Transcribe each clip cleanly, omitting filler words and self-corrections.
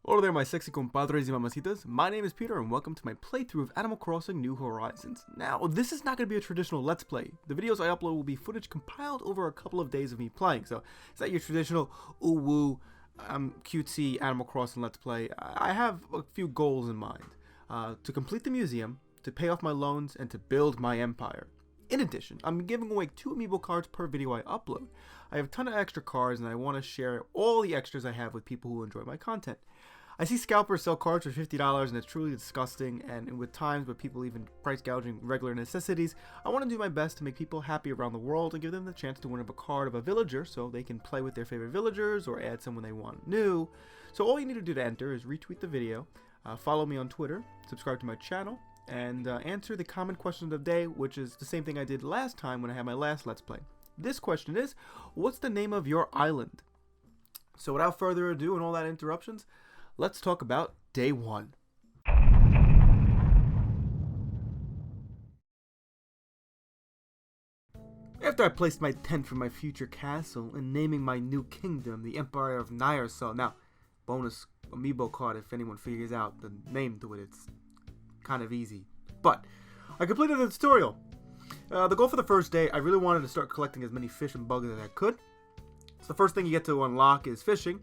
Hello there, my sexy compadres y mamacitas. My name is Peter, and welcome to my playthrough of Animal Crossing New Horizons. Now, this is not going to be a traditional Let's Play. The videos I upload will be footage compiled over a couple of days of me playing, so it's not your traditional ooh-woo, cutesy Animal Crossing Let's Play. I have a few goals in mind. To complete the museum, to pay off my loans, and to build my empire. In addition, I'm giving away 2 amiibo cards per video I upload. I have a ton of extra cards, and I want to share all the extras I have with people who enjoy my content. I see scalpers sell cards for $50, and it's truly disgusting, and with times where people even price gouging regular necessities, I want to do my best to make people happy around the world and give them the chance to win a card of a villager so they can play with their favorite villagers or add someone they want new. So all you need to do to enter is retweet the video, follow me on Twitter, subscribe to my channel, and answer the common question of the day, which is the same thing I did last time when I had my last Let's Play. This question is, what's the name of your island? So without further ado and all that interruptions, let's talk about day 1. After I placed my tent for my future castle and naming my new kingdom the Empire of Nyarso. Now, bonus amiibo card if anyone figures out the name to it, it's kind of easy. But I completed the tutorial. The goal for the first day, I really wanted to start collecting as many fish and bugs as I could. So the first thing you get to unlock is fishing.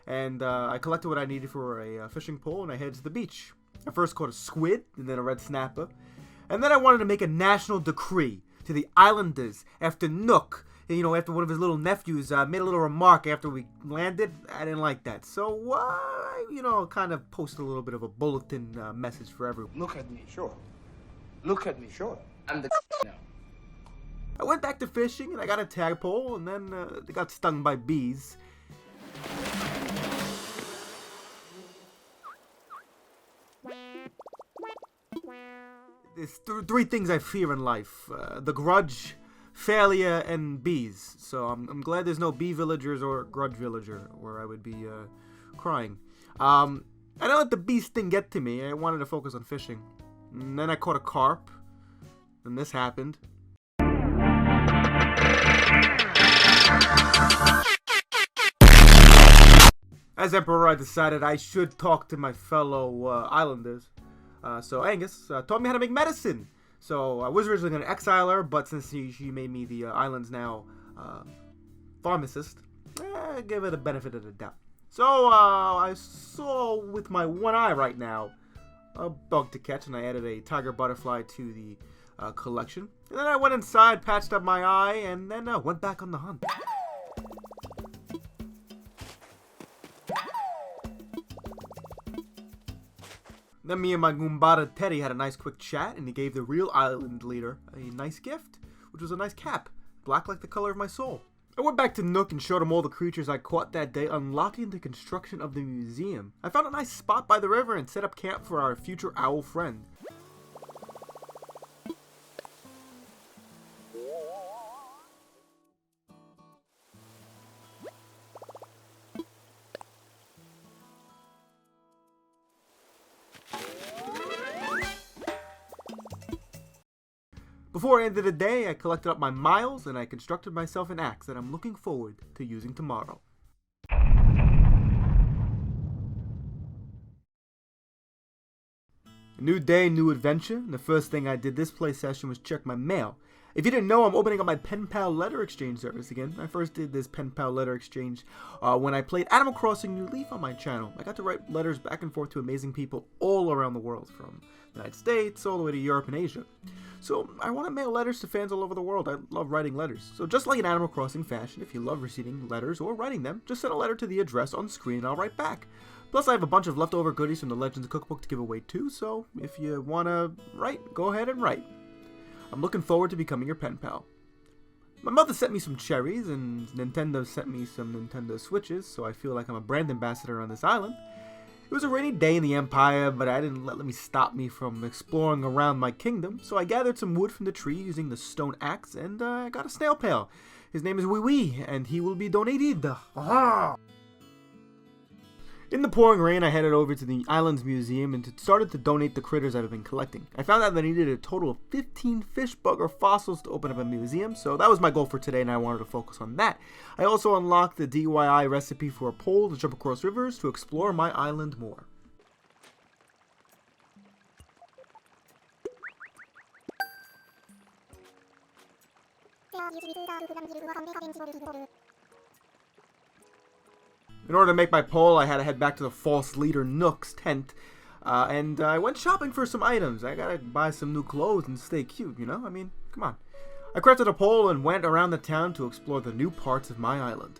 And I collected what I needed for a fishing pole, and I headed to the beach. I first caught a squid, and then a red snapper. And then I wanted to make a national decree to the islanders after Nook, after one of his little nephews made a little remark after we landed. I didn't like that. So, kind of posted a little bit of a bulletin message for everyone. Look at me, sure. Look at me, sure. I'm the now. I went back to fishing, and I got a tadpole, and then they got stung by bees. There's 3 things I fear in life. The grudge, failure, and bees. So I'm glad there's no bee villagers or grudge villager where I would be crying. I didn't let the bee sting get to me. I wanted to focus on fishing. And then I caught a carp. And this happened. As Emperor, I decided I should talk to my fellow islanders. So Angus taught me how to make medicine. So I was originally going to exile her, but since she made me the island's now pharmacist, I give her the benefit of the doubt. So I saw with my one eye right now a bug to catch, and I added a tiger butterfly to the collection. And then I went inside, patched up my eye, and then went back on the hunt. Then me and my Goombada Teddy had a nice quick chat, and he gave the real island leader a nice gift, which was a nice cap, black like the color of my soul. I went back to Nook and showed him all the creatures I caught that day, unlocking the construction of the museum. I found a nice spot by the river and set up camp for our future owl friend. Before the end of the day, I collected up my miles and I constructed myself an axe that I'm looking forward to using tomorrow. A new day, new adventure, and the first thing I did this play session was check my mail. If you didn't know, I'm opening up my pen pal letter exchange service again. I first did this pen pal letter exchange when I played Animal Crossing New Leaf on my channel. I got to write letters back and forth to amazing people all around the world, from the United States all the way to Europe and Asia. So I want to mail letters to fans all over the world. I love writing letters. So just like in Animal Crossing fashion, if you love receiving letters or writing them, just send a letter to the address on screen and I'll write back. Plus I have a bunch of leftover goodies from the Legends cookbook to give away too, so if you want to write, go ahead and write. I'm looking forward to becoming your pen pal. My mother sent me some cherries, and Nintendo sent me some Nintendo Switches, so I feel like I'm a brand ambassador on this island. It was a rainy day in the Empire, but I didn't let me stop me from exploring around my kingdom, so I gathered some wood from the tree using the stone axe, and I got a snail pail. His name is Wee Wee, and he will be donated. In the pouring rain, I headed over to the island's museum and started to donate the critters I've been collecting. I found out that I needed a total of 15 fish bugger fossils to open up a museum, so that was my goal for today and I wanted to focus on that. I also unlocked the DIY recipe for a pole to jump across rivers to explore my island more. In order to make my pole, I had to head back to the false leader Nook's tent, and I went shopping for some items. I gotta buy some new clothes and stay cute, you know? I mean, come on. I crafted a pole and went around the town to explore the new parts of my island.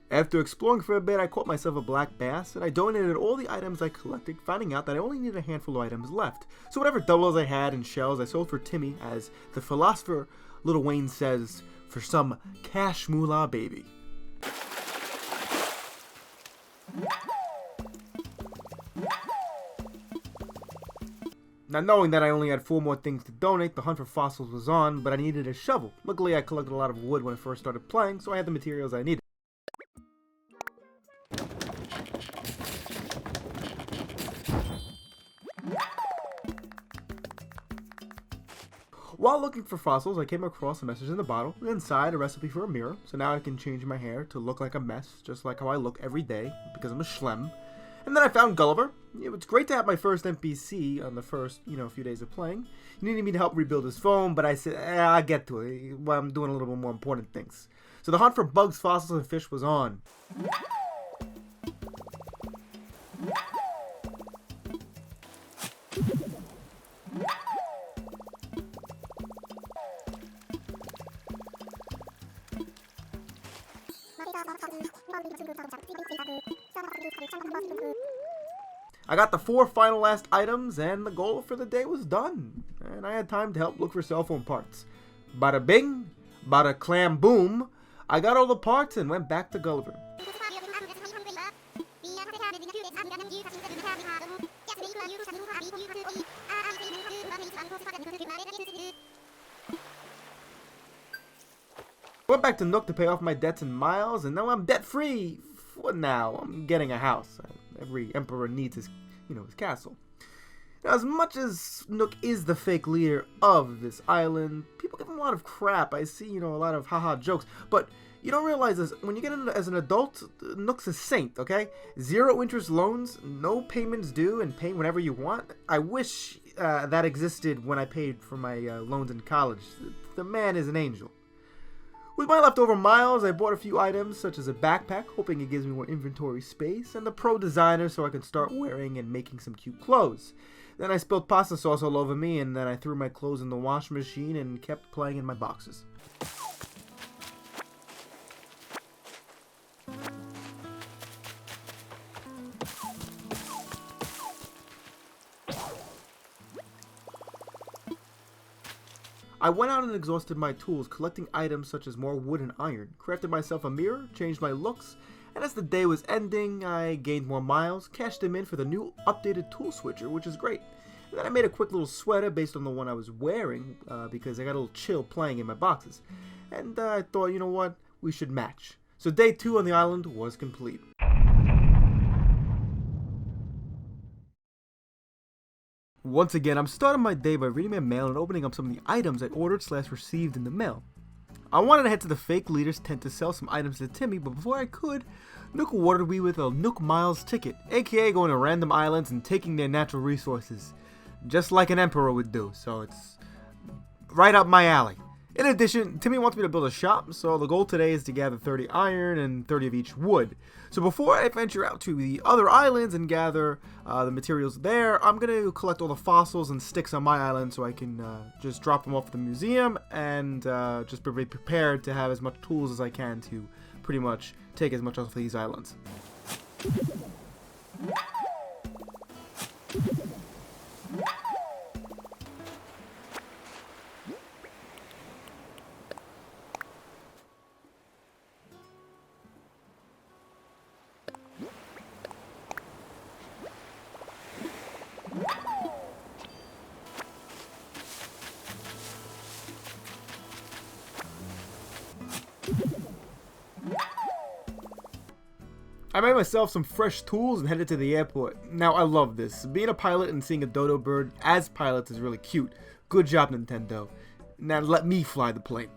After exploring for a bit, I caught myself a black bass, and I donated all the items I collected, finding out that I only needed a handful of items left. So whatever doubles I had and shells, I sold for Timmy, as the philosopher Lil Wayne says, for some cash moolah baby. Now, knowing that I only had 4 more things to donate, the hunt for fossils was on, but I needed a shovel. Luckily, I collected a lot of wood when I first started playing, so I had the materials I needed. While looking for fossils, I came across a message in the bottle, and inside a recipe for a mirror, so now I can change my hair to look like a mess, just like how I look every day, because I'm a schlem. And then I found Gulliver. It was great to have my first NPC on the first, few days of playing. He needed me to help rebuild his phone, but I said, I'll get to it, while I'm doing a little bit more important things. So the hunt for bugs, fossils, and fish was on. I got the 4 final last items, and the goal for the day was done. And I had time to help look for cell phone parts. Bada bing, bada clam boom. I got all the parts and went back to Gulliver. I went back to Nook to pay off my debts in miles, and now I'm debt-free. For now, I'm getting a house. Every emperor needs his castle. Now, as much as Nook is the fake leader of this island, people give him a lot of crap. I see, a lot of haha jokes, but you don't realize this. When you get in as an adult, Nook's a saint, okay? 0 interest loans, no payments due, and pay whenever you want. I wish that existed when I paid for my loans in college. The man is an angel. With my leftover miles, I bought a few items, such as a backpack, hoping it gives me more inventory space, and the Pro Designer so I can start wearing and making some cute clothes. Then I spilled pasta sauce all over me, and then I threw my clothes in the washing machine and kept playing in my boxes. I went out and exhausted my tools, collecting items such as more wood and iron, crafted myself a mirror, changed my looks, and as the day was ending, I gained more miles, cashed them in for the new updated tool switcher, which is great. And then I made a quick little sweater based on the one I was wearing, because I got a little chill playing in my boxes. And I thought, you know what, we should match. So day 2 on the island was complete. Once again, I'm starting my day by reading my mail and opening up some of the items I ordered/received in the mail. I wanted to head to the fake leader's tent to sell some items to Timmy, but before I could, Nook awarded me with a Nook Miles ticket, aka going to random islands and taking their natural resources, just like an emperor would do, so it's right up my alley. In addition, Timmy wants me to build a shop, so the goal today is to gather 30 iron and 30 of each wood. So before I venture out to the other islands and gather the materials there, I'm going to collect all the fossils and sticks on my island so I can just drop them off at the museum and just be prepared to have as much tools as I can to pretty much take as much off these islands. I made myself some fresh tools and headed to the airport. Now I love this. Being a pilot and seeing a dodo bird as pilots is really cute. Good job, Nintendo. Now let me fly the plane.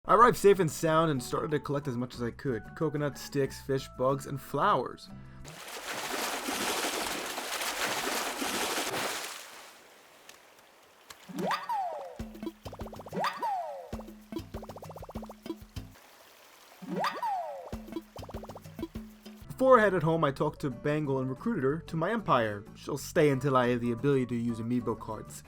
I arrived safe and sound and started to collect as much as I could. Coconuts, sticks, fish, bugs, and flowers. Before I headed home, I talked to Bangle and recruited her to my empire. She'll stay until I have the ability to use amiibo cards.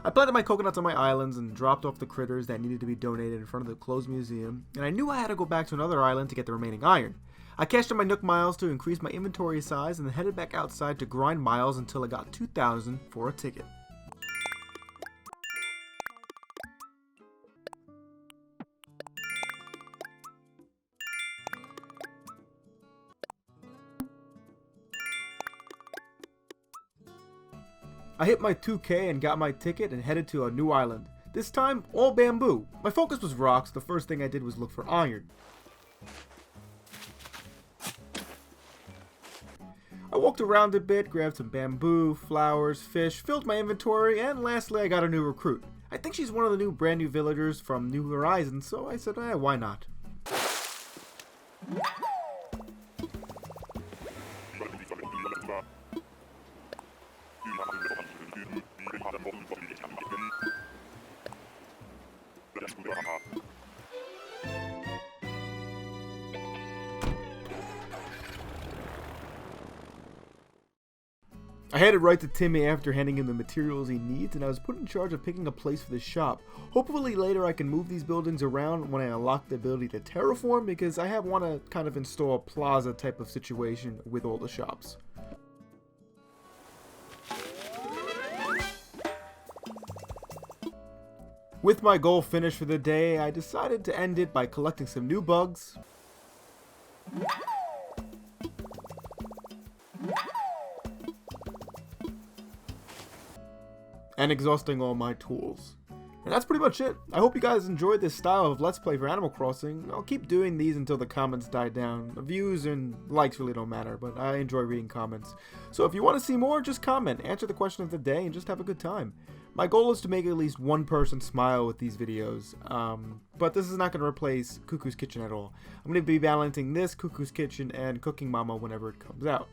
I planted my coconuts on my islands and dropped off the critters that needed to be donated in front of the closed museum, and I knew I had to go back to another island to get the remaining iron. I cashed in my Nook miles to increase my inventory size and then headed back outside to grind miles until I got 2,000 for a ticket. I hit my 2K and got my ticket and headed to a new island. This time, all bamboo. My focus was rocks. The first thing I did was look for iron. I walked around a bit, grabbed some bamboo, flowers, fish, filled my inventory, and lastly I got a new recruit. I think she's one of the brand new villagers from New Horizons, so I said, why not? I headed right to Timmy after handing him the materials he needs, and I was put in charge of picking a place for the shop. Hopefully later I can move these buildings around when I unlock the ability to terraform, because I want to kind of install a plaza type of situation with all the shops. With my goal finished for the day, I decided to end it by collecting some new bugs, and exhausting all my tools. And that's pretty much it. I hope you guys enjoyed this style of Let's Play for Animal Crossing. I'll keep doing these until the comments die down. The views and likes really don't matter, but I enjoy reading comments. So if you want to see more, just comment, answer the question of the day, and just have a good time. My goal is to make at least one person smile with these videos, but this is not going to replace Cuckoo's Kitchen at all. I'm going to be balancing this, Cuckoo's Kitchen, and Cooking Mama whenever it comes out.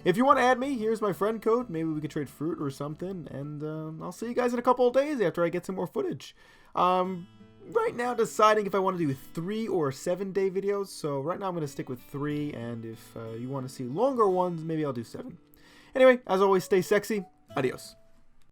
If you want to add me, here's my friend code. Maybe we could trade fruit or something. And I'll see you guys in a couple of days after I get some more footage. Right now deciding if I want to do 3 or 7-day videos. So right now I'm going to stick with 3. And if you want to see longer ones, maybe I'll do 7. Anyway, as always, stay sexy. Adios.